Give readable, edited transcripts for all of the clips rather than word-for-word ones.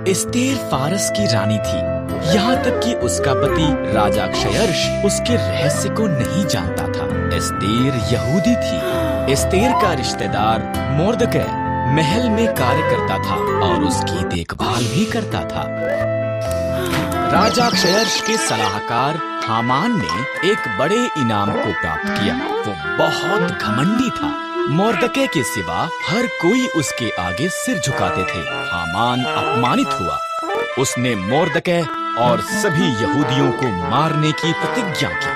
Esther फारस की रानी थी। यहाँ तक कि उसका पति राजा क्षयर्ष उसके रहस्य को नहीं जानता था। एस्तेर यहूदी थी। एस्तेर का रिश्तेदार मोर्दकै महल में कार्य करता था और उसकी देखभाल भी करता था। राजा क्षयर्ष के सलाहकार हामान ने एक बड़े इनाम को प्राप्त किया। वो बहुत घमंडी था। मोर्दकै के सिवा हर कोई उसके आगे सिर झुकाते थे। हामान अपमानित हुआ। उसने मोर्दकै और सभी यहूदियों को मारने की प्रतिज्ञा की।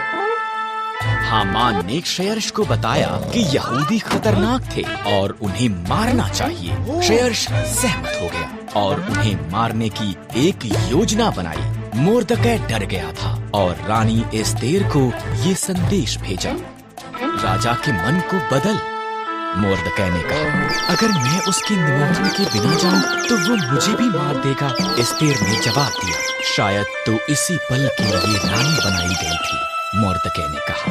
हामान ने क्षयर्ष को बताया कि यहूदी खतरनाक थे और उन्हें मारना चाहिए। क्षयर्ष सहमत हो गया और उन्हें मारने की एक योजना बनाई। मोर्दकै डर गया था और रानी एस्तेर को ये संदेश भेजा, राजा के मन को बदल। मोर्दकै ने कहा, अगर मैं उसके निमंत्रण के बिना जाऊं तो वो मुझे भी मार देगा। एस्तेर ने जवाब दिया, शायद तो इसी पल के लिए रानी बनाई गई थी। मोर्दकै ने कहा।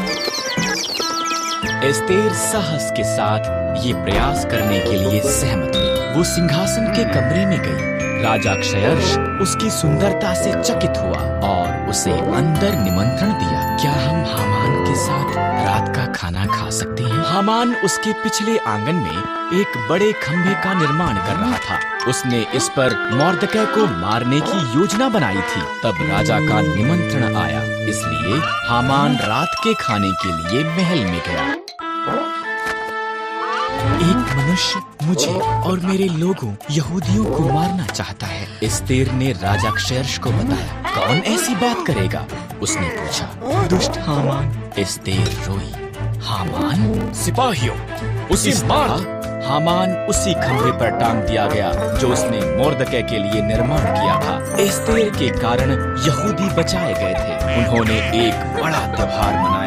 एस्तेर साहस के साथ ये प्रयास करने के लिए सहमत हुई। वो सिंहासन के कमरे में गई। राजा क्षयर्ष उसकी सुंदरता से चकित हुआ और उसे अंदर निमंत्रण दिया। क्या हम हामान के साथ रात का खाना खा सकते हैं? हामान उसके पिछले आंगन में एक बड़े खंभे का निर्माण कर रहा था। उसने इस पर मोर्दकै को मारने की योजना बनाई थी। तब राजा का निमंत्रण आया, इसलिए हामान रात के खाने के लिए महल में गया। एक मनुष्य मुझे और मेरे लोगों यहूदियों को मारना चाहता है। एस्तेर ने राजा क्षयर्ष को बताया। कौन ऐसी बात करेगा? उसने पूछा। दुष्ट हामान। एस्तेर रोई। हामान, सिपाहियों, उसी हामान उसी खंभे पर टांग दिया गया जो उसने मोर्दकै के लिए निर्माण किया था। एस्तेर के कारण यहूदी बचाए गए थे। उन्होंने एक बड़ा त्योहार मनाया।